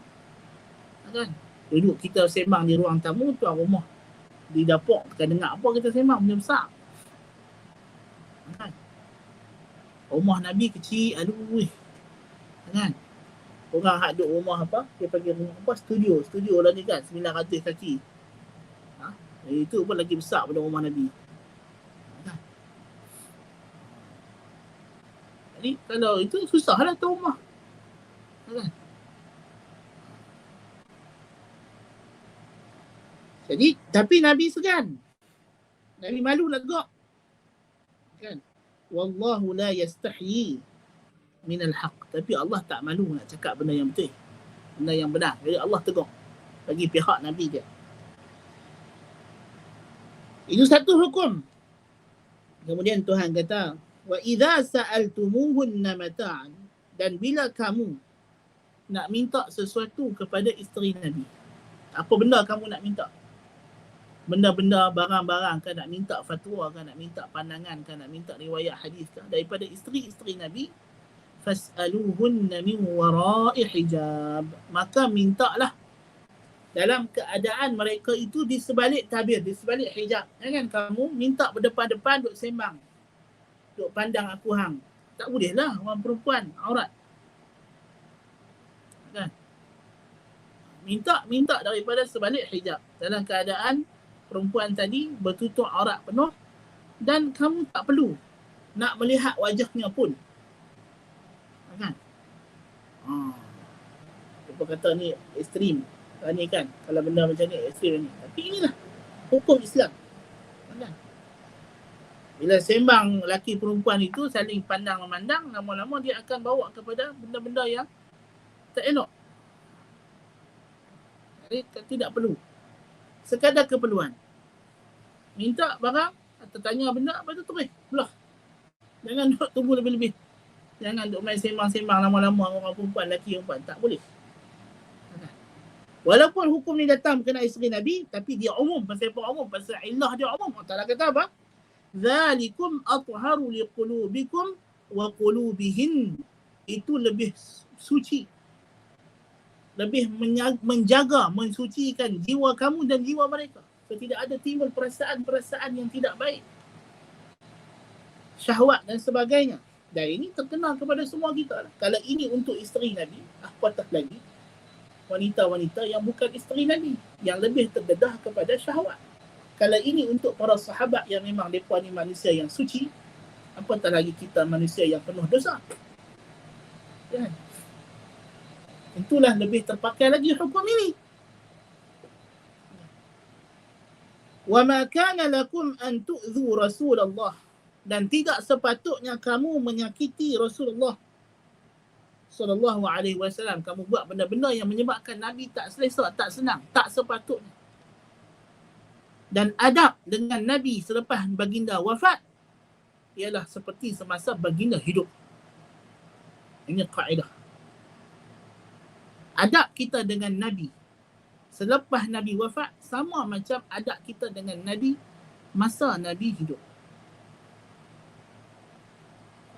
Kan? Duduk kita sembang di ruang tamu, tuan rumah di dapur kan dengar apa kita sembang, punya besar. Kan? Rumah Nabi kecil, aduh. Kan? Orang hak duduk rumah apa? Dia panggil rumah apa? Studio lah ni kan, 900 kaki. Itu pun lagi besar pada rumah Nabi. Jadi kalau itu susahlah tu rumah. Jadi tapi Nabi segan. Nabi malu nak tegak. Kan? Wallahu la yastahyi minal haq. Tapi Allah tak malu nak cakap benda yang betul, benda yang benar. Jadi Allah tegur bagi pihak Nabi dia. Itu satu hukum. Kemudian Tuhan kata, wa idza sa'altumuhunna mata'an, dan bila kamu nak minta sesuatu kepada isteri Nabi, apa benda kamu nak minta? Benda-benda, barang-barang, kan nak minta fatwa, kan nak minta pandangan, kan nak minta riwayat hadis, kan daripada isteri-isteri Nabi, fas'aluhunna min wara'i hijab, maka mintalah dalam keadaan mereka itu di sebalik tabir, di sebalik hijab. Jangan kamu minta berdepan-depan duk sembang, duk pandang aku hang. Tak boleh lah, orang perempuan aurat. Kan? Minta daripada sebalik hijab, dalam keadaan perempuan tadi bertutup aurat penuh dan kamu tak perlu nak melihat wajahnya pun. Kan? Apa kata ni ekstrim. Ni kan, kalau benda macam ni ekstrim ni. Tapi inilah hukum Islam. Kan? Bila sembang lelaki perempuan itu saling pandang memandang, lama-lama dia akan bawa kepada benda-benda yang tak elok. Jadi tidak perlu. Sekadar keperluan. Minta barang atau tanya benda, lepas tu terus belah. Jangan duduk tunggu lebih-lebih. Jangan duduk main sembang-sembang lama-lama orang perempuan, lelaki perempuan. Tak boleh. Walaupun hukum ni datang berkenaan isteri Nabi, tapi dia umum. Pasal apa umum? Pasal illah dia umum. Allah kata apa? Zalikum atharu liqulubikum wa qulubihin. Itu lebih suci, lebih menjaga, mensucikan jiwa kamu dan jiwa mereka. So, tidak ada timbul perasaan-perasaan yang tidak baik, syahwat dan sebagainya. Dan ini terkenal kepada semua kita. Kalau ini untuk isteri Nabi, apatah lagi wanita-wanita yang bukan isteri Nabi, yang lebih terdedah kepada syahwat. Kalau ini untuk para sahabat yang memang mereka ni manusia yang suci, apatah lagi kita manusia yang penuh dosa. Ya. Itulah lebih terpakai lagi hukum ini. Wa ma kana lakum an tu'dhu Rasulullah, dan tidak sepatutnya kamu menyakiti Rasulullah sallallahu alaihi wasallam. Kamu buat benda-benda yang menyebabkan Nabi tak selesa, tak senang, tak sepatutnya. Dan adab dengan Nabi selepas baginda wafat ialah seperti semasa baginda hidup. Ini kaedah. Adab kita dengan Nabi selepas Nabi wafat sama macam adab kita dengan Nabi masa Nabi hidup.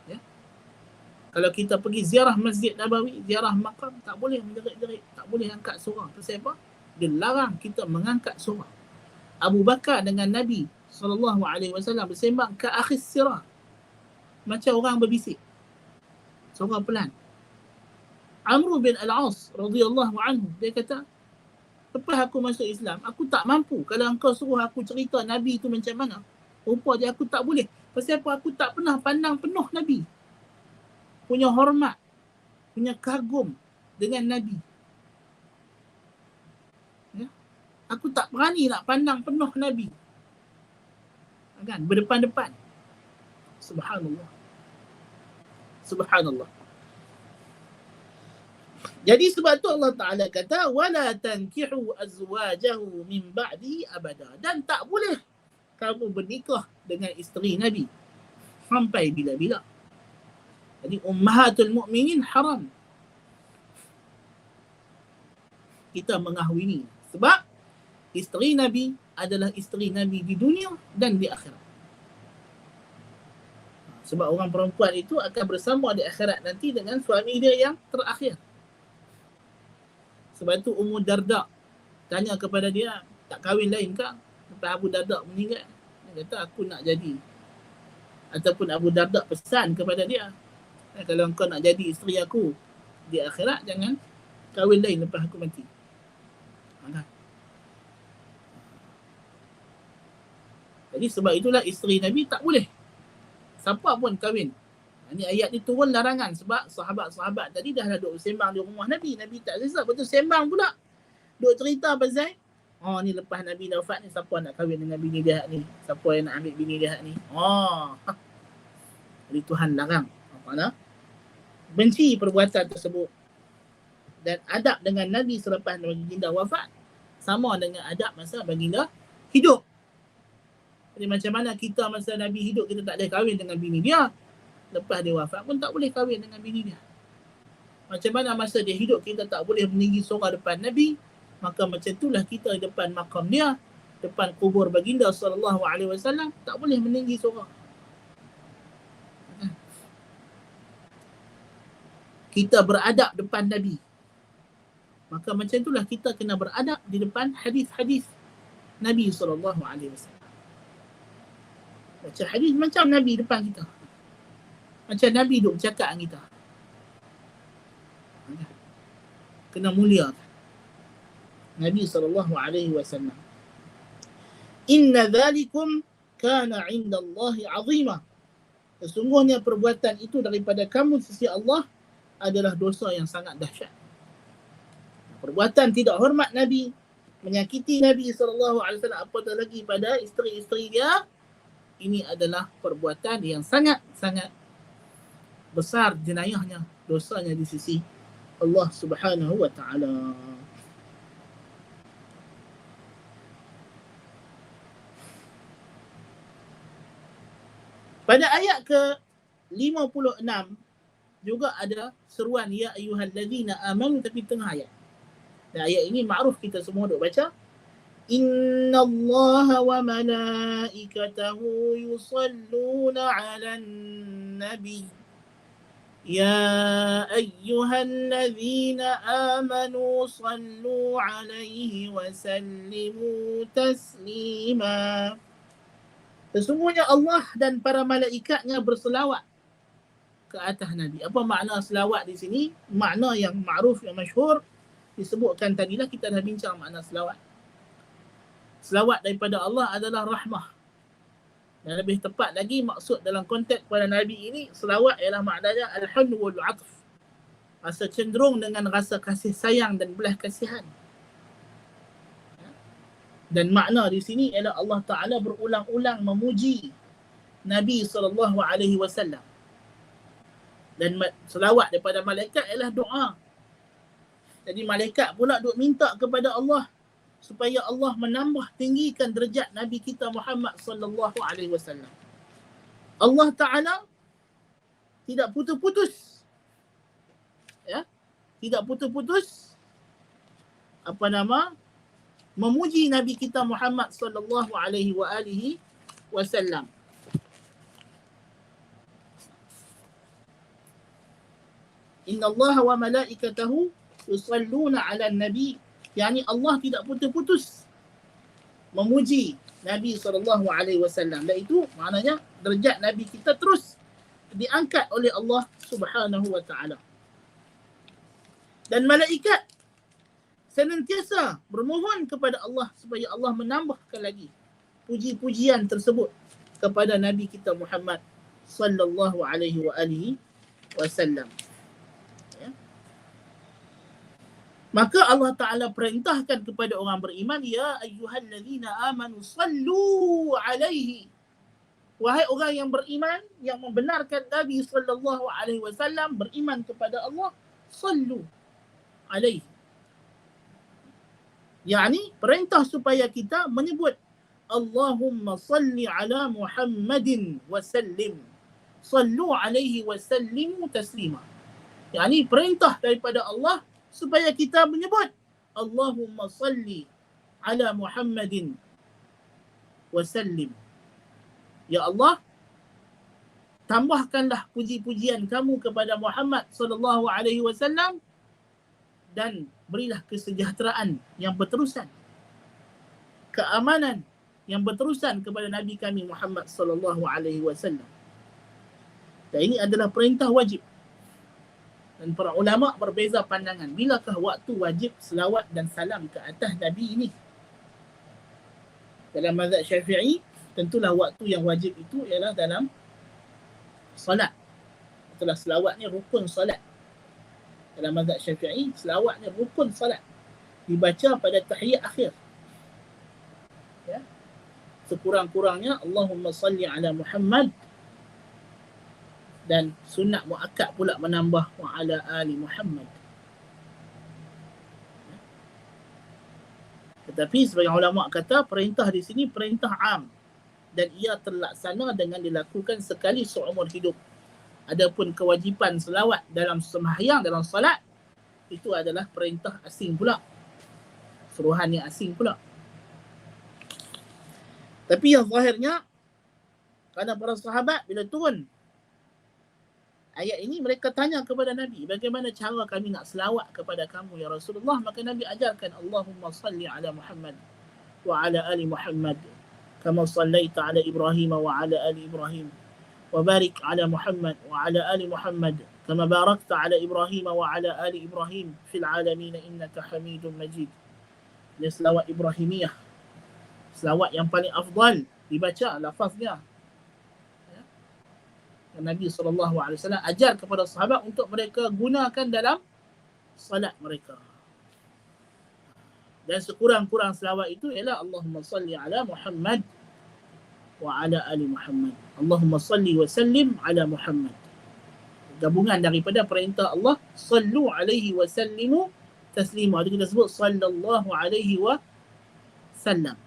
Ya? Kalau kita pergi ziarah Masjid Nabawi, ziarah makam, tak boleh menjerit-jerit, tak boleh angkat suara. Pasal apa? Dia larang kita mengangkat suara. Abu Bakar dengan Nabi SAW bersembang ke akhir sirah, macam orang berbisik, suara pelan. Amr bin Al-As radhiyallahu anhu, dia kata, lepas aku masuk Islam, aku tak mampu. Kalau engkau suruh aku cerita Nabi tu macam mana, rupa dia aku tak boleh. Pasal apa? Aku tak pernah pandang penuh Nabi, punya hormat, punya kagum dengan Nabi. Ya? Aku tak berani nak pandang penuh Nabi. Kan? Berdepan-depan. Subhanallah. Subhanallah. Jadi sebab tu Allah Ta'ala kata, وَلَا تَنْكِحُوا أَزْوَاجَهُ مِنْ بَعْدِهِ أَبَدًا. Dan tak boleh kamu bernikah dengan isteri Nabi sampai bila-bila. Jadi ummahatul mu'minin haram kita mengahwini. Sebab isteri Nabi adalah isteri Nabi di dunia dan di akhirat. Sebab orang perempuan itu akan bersama di akhirat nanti dengan suami dia yang terakhir. Sebab itu Ummu Darda tanya kepada dia, tak kahwin lain ke? Lepas Abu Darda meninggal, dia kata aku nak jadi. Ataupun Abu Darda pesan kepada dia, kalau engkau nak jadi isteri aku di akhirat, jangan kahwin lain lepas aku mati. Jadi sebab itulah isteri Nabi tak boleh siapa pun kahwin. Ini ayat ni turun larangan sebab sahabat-sahabat tadi dah duduk sembang di rumah Nabi. Nabi tak selesa, betul sembang pula. Duk cerita pasal, oh ni lepas Nabi dah wafat ni, siapa nak kahwin dengan bini dia ni? Siapa yang nak ambil bini dia ni? Oh. Jadi Tuhan larang. Mana? Benci perbuatan tersebut. Dan adab dengan Nabi selepas baginda wafat sama dengan adab masa baginda hidup. Jadi macam mana kita masa Nabi hidup kita tak boleh kahwin dengan bini dia, lepas dia wafat pun tak boleh kahwin dengan bini dia. Macam mana masa dia hidup kita tak boleh meninggi suara depan Nabi, maka macam itulah kita depan makam dia, depan kubur baginda SAW, tak boleh meninggi suara. Kita beradab depan Nabi, maka macam itulah kita kena beradab di depan hadis-hadis Nabi SAW. Baca hadis macam Nabi depan kita, macam Nabi duk bercakap dengan kita. Kena muliakan Nabi SAW. Inna dhalikum kana inda Allahi azimah. Sesungguhnya perbuatan itu daripada kamu sisi Allah adalah dosa yang sangat dahsyat. Perbuatan tidak hormat Nabi, menyakiti Nabi SAW, apatah lagi pada isteri-isteri dia, ini adalah perbuatan yang sangat-sangat besar jenayahnya, dosanya di sisi Allah Subhanahu wa Ta'ala. Pada ayat ke-56 juga ada seruan ya ayyuhallazina amanu, tapi tengah ayat. Dan ayat ini makruf kita semua duk baca. Inna Allah wa malaikatahu yusalluna 'alan nabi. Ya ayyuhallazina amanu sallu 'alaihi wa sallimu taslima. Sesungguhnya Allah dan para malaikatnya berselawat ke atas Nabi. Apa makna selawat di sini? Makna yang makruf, yang masyhur disebutkan tadilah, kita dah bincang makna selawat. Selawat daripada Allah adalah rahmah. Dan lebih tepat lagi maksud dalam konteks pada Nabi ini, selawat ialah maknanya al-hun wal 'atf. Rasa cenderung dengan rasa kasih sayang dan belas kasihan. Dan makna di sini ialah Allah Ta'ala berulang-ulang memuji Nabi SAW. Dan selawat daripada malaikat ialah doa. Jadi malaikat pula duk minta kepada Allah supaya Allah menambah tinggikan derajat Nabi kita Muhammad SAW. Allah Ta'ala tidak putus-putus. Ya, tidak putus-putus memuji Nabi kita Muhammad SAW. Inna Allah wa malaikatahu yusalluna ala nabi. Yani Allah tidak putus-putus memuji Nabi SAW. Dan itu maknanya derajat Nabi kita terus diangkat oleh Allah Subhanahu wa ta'ala. Dan malaikat senantiasa bermohon kepada Allah supaya Allah menambahkan lagi puji-pujian tersebut kepada Nabi kita Muhammad sallallahu alaihi wasallam. Maka Allah Ta'ala perintahkan kepada orang beriman, ya ayyuhallazina amanu sallu alaihi. Wahai orang yang beriman, yang membenarkan Nabi sallallahu alaihi wasallam, beriman kepada Allah, sallu alaihi. Yani perintah supaya kita menyebut Allahumma salli ala Muhammadin wa sallim. Sallu alaihi wa sallimu taslima. Yani perintah daripada Allah supaya kita menyebut Allahumma salli ala Muhammadin wa sallim. Ya Allah, tambahkanlah puji-pujian kamu kepada Muhammad sallallahu alaihi wasallam dan berilah kesejahteraan yang berterusan, keamanan yang berterusan kepada Nabi kami Muhammad sallallahu alaihi wasallam. Dan ini adalah perintah wajib. Dan para ulama berbeza pandangan. Bilakah waktu wajib selawat dan salam ke atas Nabi ini? Dalam mazhab Syafi'i, tentulah waktu yang wajib itu ialah dalam salat. Itulah selawat ni rukun salat. Dalam mazhab Syafi'i, selawat ni rukun salat. Dibaca pada tahiyat akhir. Ya. Sekurang-kurangnya Allahumma salli ala Muhammad. Dan sunat muakkad pula menambah wa ala ali Muhammad. Tetapi sebagian ulama kata perintah di sini perintah am dan ia terlaksana dengan dilakukan sekali seumur hidup. Adapun kewajipan selawat dalam sembahyang, dalam salat, itu adalah perintah asing pula. Suruhan yang asing pula. Tapi yang zahirnya, kerana para sahabat bila turun ayat ini, mereka tanya kepada Nabi, bagaimana cara kami nak selawat kepada kamu ya Rasulullah? Maka Nabi ajarkan, Allahumma salli ala Muhammad wa ala ali Muhammad kama sallaita ala Ibrahim wa ala ali Ibrahim wa barik ala Muhammad wa ala ali Muhammad kama barakta ala Ibrahim wa ala ali Ibrahim fil alamin innaka Hamidum Majid. Ini selawat Ibrahimiyah, selawat yang paling afdal dibaca lafaznya. Nabi SAW ajar kepada sahabat untuk mereka gunakan dalam salat mereka. Dan sekurang-kurang selawat itu ialah Allahumma salli ala Muhammad wa ala ali Muhammad. Allahumma salli wa sallim ala Muhammad. Gabungan daripada perintah Allah, sallu alaihi wa sallimu taslima. Itu kita sebut sallallahu alaihi wa sallam.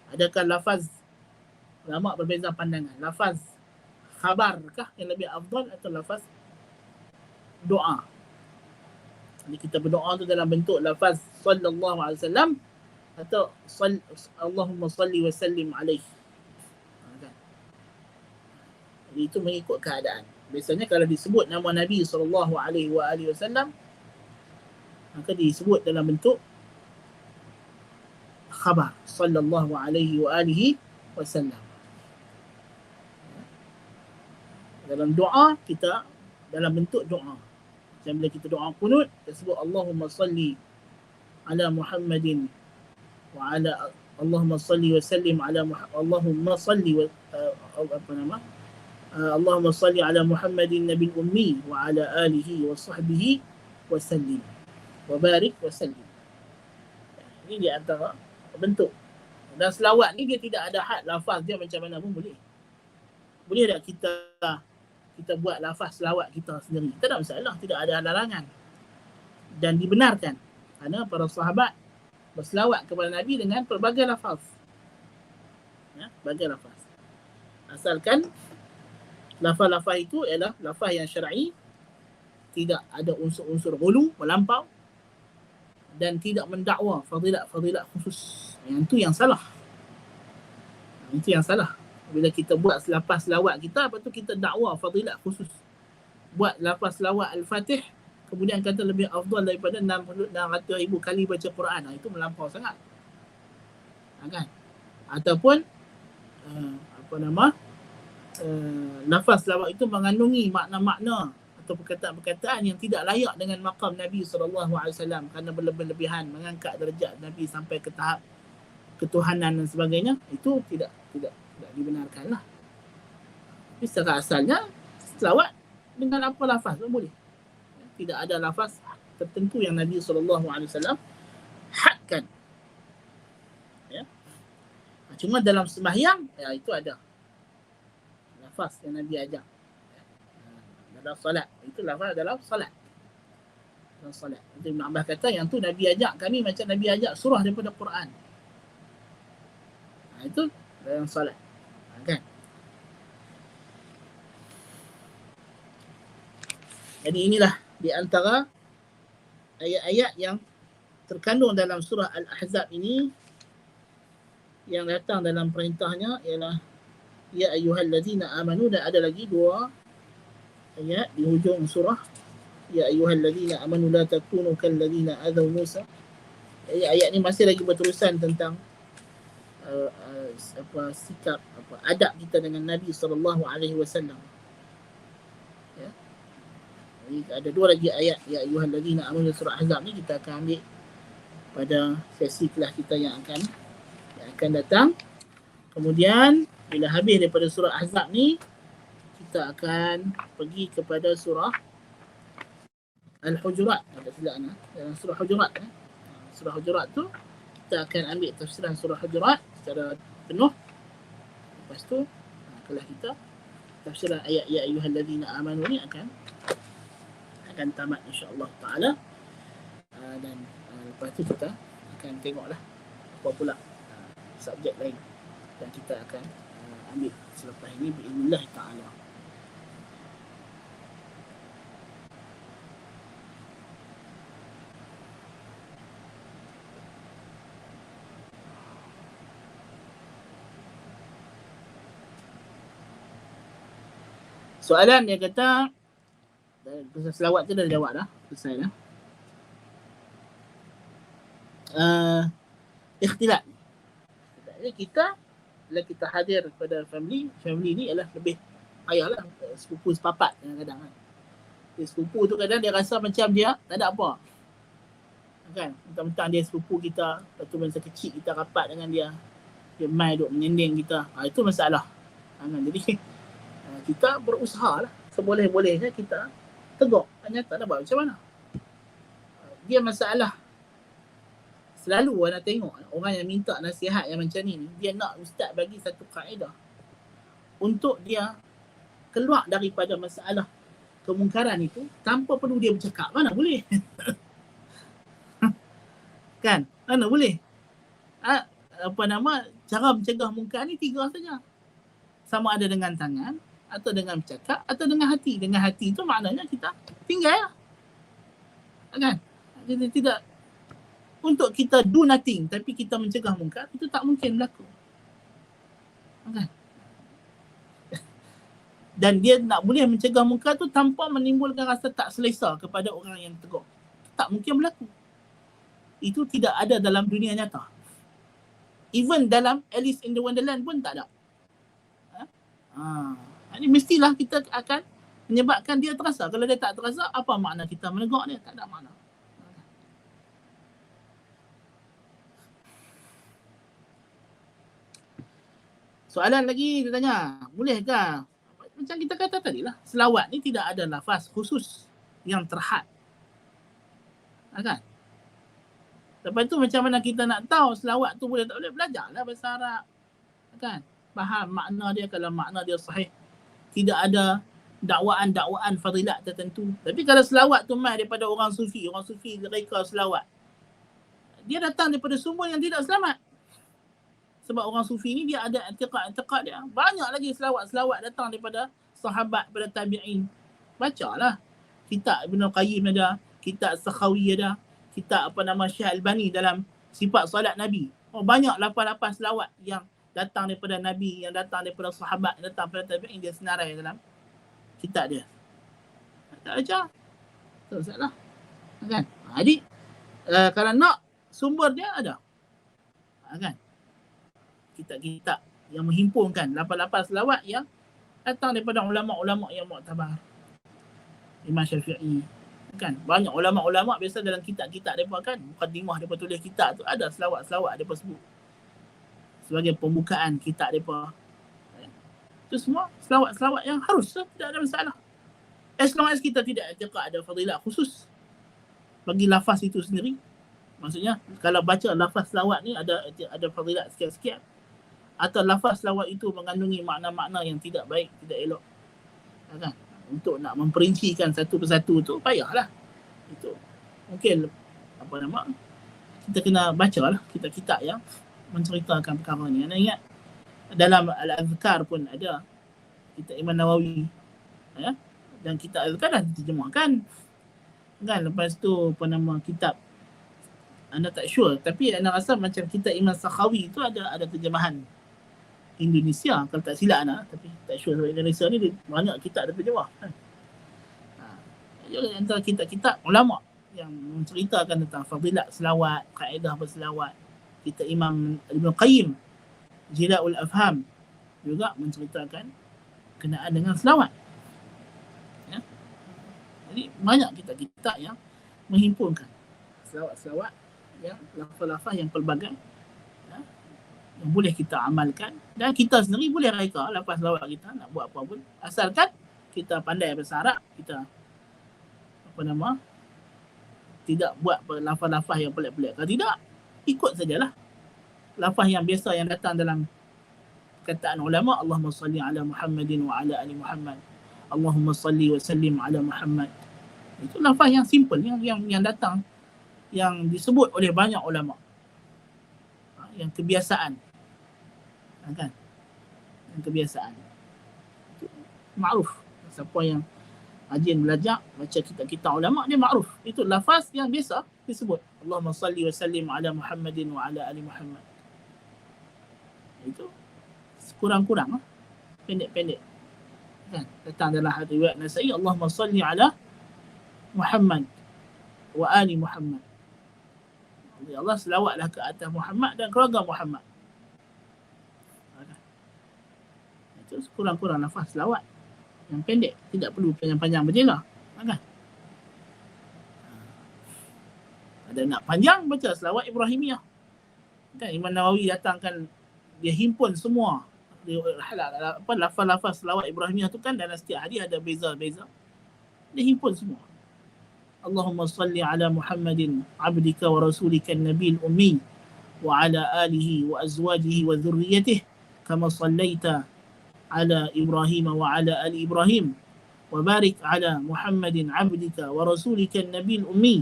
Adakah lafaz? Ulama berbeza pandangan. Lafaz khabarkah yang lebih afdal atau lafaz doa? Jadi kita berdoa tu dalam bentuk lafaz sallallahu alaihi wasallam atau Allahumma salli wa sallim alaihi. Jadi itu mengikut keadaan. Biasanya kalau disebut nama Nabi sallallahu alaihi wasallam, maka disebut dalam bentuk khabar sallallahu alaihi wasallam. Dalam doa kita dalam bentuk doa. Macam bila kita doa qunut, kita sebut Allahumma salli ala Muhammadin wa ala Allahumma salli wa sallim ala Allahumma salli wa Allahumma salli ala Muhammadin nabil ummi wa ala alihi wa sahbihi wa sallim wa barik wa sallim. Ini di antara bentuk. Dan selawat ni dia tidak ada had lafaz dia macam mana pun boleh. Boleh tak kita buat lafaz selawat kita sendiri? Tak ada masalah, tidak ada larangan. Dan dibenarkan. Kerana para sahabat berselawat kepada Nabi dengan pelbagai lafaz. Ya, berbagai lafaz. Asalkan lafaz-lafaz itu ialah lafaz yang syar'i, tidak ada unsur-unsur ghulu, melampau, dan tidak mendakwa fadilat-fadilat khusus. Yang itu yang salah. Itu yang salah. Bila kita buat lafaz selawat kita, lepas tu kita dakwa fadilat khusus. Buat lafaz selawat Al-Fatih, kemudian kata lebih afdal daripada 600,000 kali baca Quran. Itu melampau sangat. Kan? Ataupun lafaz selawat itu mengandungi makna-makna atau perkataan-perkataan yang tidak layak dengan maqam Nabi SAW kerana berlebihan mengangkat darjat Nabi sampai ke tahap ketuhanan dan sebagainya. Itu tidak dibenarkan lah. Tapi secara asalnya selawat dengan apa lafaz pun boleh. Tidak ada lafaz tertentu yang Nabi SAW hadkan. Ya. Cuma dalam sembahyang, ya, itu ada lafaz yang Nabi ajak. Dalam solat. Itu lafaz dalam solat. Dalam solat. Ibn Abbas kata yang tu Nabi ajak kami macam Nabi ajak surah daripada Quran. Itu dalam solat. Kan? Jadi inilah di antara ayat-ayat yang terkandung dalam surah Al-Ahzab ini yang datang dalam perintahnya ialah ya ayyuhallazina amanu, dan ada lagi dua ayat di hujung surah ya ayyuhallazina amanu la takunu kallazina adaw Musa. Ayat ni masih lagi berterusan tentang sikap adab kita dengan Nabi SAW. Ya. Jadi ada dua lagi ayat ya ayyuhallazina amanu surah Ahzab ni kita akan ambil pada sesi kelas kita yang akan datang. Kemudian bila habis daripada surah Ahzab ni, kita akan pergi kepada surah Al-Hujurat. Ada silap dalam surah Hujurat. Surah Hujurat tu kita akan ambil tafsiran surah Hujurat secara penuh. Lepas tu kelas kita tafsiran ayat ya ayyuhallazina amanu ni akan tamat insya-Allah taala. Dan lepas tu kita akan tengoklah apa pula subjek lain yang kita akan ambil selepas ini biiznillah taala. Soalan dia kata, selawat tu dah jawab dah, selesai dah. Ikhtilat. Kita bila kita hadir pada family ni ialah lebih payahlah sepupu sepapat kadang-kadang kan. Sepupu tu kadang dia rasa macam dia tak ada apa. Kan? Mentang-mentang dia sepupu kita, lepas tu masa kecil kita rapat dengan dia. Dia mai duk menyending kita. Itu masalah. Kan? Jadi kita berusaha lah seboleh-bolehnya kita tegur. Hanya tak ada buat macam mana. Dia masalah selalu nak tengok orang yang minta nasihat yang macam ni, dia nak ustaz bagi satu kaedah untuk dia keluar daripada masalah kemungkaran itu tanpa perlu dia bercakap. Mana boleh? Kan? Mana boleh? Cara mencegah mungkar ni tiga saja. Sama ada dengan tangan, atau dengan bercakap, atau dengan hati. Dengan hati tu maknanya kita tinggal. Kan? Jadi tidak untuk kita do nothing tapi kita mencegah mungkar, itu tak mungkin berlaku. Okay. Dan dia nak boleh mencegah mungkar tu tanpa menimbulkan rasa tak selesa kepada orang yang tegur. Tak mungkin berlaku. Itu tidak ada dalam dunia nyata. Even dalam Alice in the Wonderland pun tak ada. Ini mestilah kita akan menyebabkan dia terasa. Kalau dia tak terasa, apa makna kita menegur dia? Tak ada makna. Soalan lagi dia tanya, bolehkah? Macam kita kata tadi lah, selawat ni tidak ada lafaz khusus yang terhad. Kan? Lepas tu macam mana kita nak tahu selawat tu boleh tak boleh? Belajarlah bahasa Arab. Kan? Faham makna dia, kalau makna dia sahih. Tidak ada dakwaan fadilat tertentu. Tapi kalau selawat tu mai daripada orang sufi reka selawat, dia datang daripada sumber yang tidak selamat. Sebab orang sufi ni dia ada i'tiqad dia. Banyak lagi selawat datang daripada sahabat, daripada tabi'in. Bacalah. Kitab Ibn Qayyim ada, kitab Sakhawi ada, kitab Syekh Albani dalam sifat solat Nabi. Banyak lapan-lapan selawat yang datang daripada Nabi, yang datang daripada sahabat, yang datang daripada tabi'in, dia senarai dalam kitab dia. Tak baca, tak masalah. Kan? Jadi, kalau nak, sumber dia ada. Kan? Kitab-kitab yang menghimpunkan lapan-lapan selawat yang datang daripada ulama-ulama yang muktabar. Imam Syafi'i. Kan? Banyak ulama-ulama biasa dalam kitab-kitab mereka kan, mukadimah mereka tulis kitab tu, ada selawat-selawat mereka sebut. Sebagai pembukaan kitab mereka. Itu semua selawat-selawat yang harus, tidak ada masalah. As long as kita tidak ada fadilah khusus bagi lafaz itu sendiri. Maksudnya kalau baca lafaz selawat ni ada fadilah sekian-sekian, atau lafaz selawat itu mengandungi makna-makna yang tidak baik, tidak elok. Kan? Untuk nak memperincikan satu persatu tu payahlah. Itu mungkin kita kena bacalah kitab-kitab yang menceritakan perkara ni. Anda ingat dalam Al-Azkar pun ada kitab Imam Nawawi, ya? Dan kitab Al-Azkar dah diterjemahkan kan. Lepas tu kitab, anda tak sure, tapi anda rasa macam kitab Imam Sakhawi tu ada terjemahan Indonesia kalau tak silap anda, tapi tak sure sebab Indonesia ni banyak kitab ada terjemah kan. Antara kitab-kitab ulama yang menceritakan tentang fadilat selawat, kaedah berselawat. Kitab Imam Ibn Qayyim Jila'ul Afham juga menceritakan kenaan dengan selawat. Ya? Jadi banyak kitab-kitab yang menghimpunkan selawat-selawat yang lafaz-lafaz yang pelbagai, ya, yang boleh kita amalkan, dan kita sendiri boleh reka lafaz selawat kita nak buat apa pun, asalkan kita pandai bahasa Arab, kita tidak buat lafaz-lafaz yang pelik-pelik. Kalau tidak, ikut sajalah lafaz yang biasa yang datang dalam kataan ulama. Allahumma salli ala Muhammadin wa ala ali Muhammad. Allahumma salli wa sallim ala Muhammad. Itu lafaz yang simple yang datang, yang disebut oleh banyak ulama. Yang kebiasaan. Kan? Yang kebiasaan. Ma'ruf. Siapa yang rajin belajar, baca kitab-kitab ulama, dia ma'ruf. Itu lafaz yang biasa disebut. Allahumma salli wa sallim ala Muhammadin wa ala ali Muhammad. Itu kurang-kurang, pendek-pendek. Kan? Datang dalam riwayat Nasa'i, Allahumma salli ala Muhammad wa ali Muhammad. Ya Allah, selawatlah ke atas Muhammad dan keluarga Muhammad. Itu kurang-kurang lafaz selawat yang pendek, tidak perlu panjang-panjang berjela. Kan? Ada nak panjang, baca selawat Ibrahimiyah. Kan Imam Nawawi datangkan, dia himpun semua lafaz-lafaz selawat Ibrahimiyah tu kan, dalam setiap hari ada beza-beza. Dia himpun semua. Allahumma salli ala Muhammadin abdika wa rasulika an-nabil ummi wa ala alihi wa azwajihi wa dhurriyyatihi kama sallaita ala Ibrahim wa ala ali Ibrahim wa barik ala Muhammadin abdika wa rasulika an-nabil ummi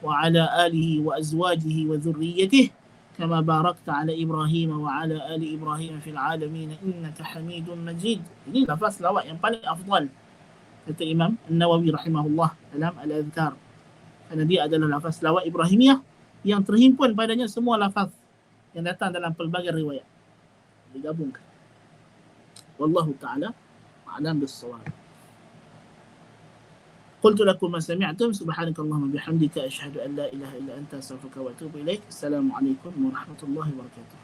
wa ala alihi wa azwajihi wa dhurriyyatihi kama barakta ala Ibrahim wa ala ali Ibrahim fil alamin innaka Hamidum Majid. Ini lafaz selawat yang paling afdal, kata Imam Nawawi rahimahullah dalam Al-Azkar. Kerana dia adalah lafaz selawat Ibrahimiyah yang terhimpun padanya semua lafaz yang datang dalam pelbagai riwayat, digabungkan. Wallahu ta'ala a'lam bis-shawab. Qultu lakum ma sami'tum, subhanakallahumma bihamdika asyhadu an la ilaha illa anta astaghfiruka wa atubu ilaik. Assalamualaikum warahmatullahi wabarakatuh.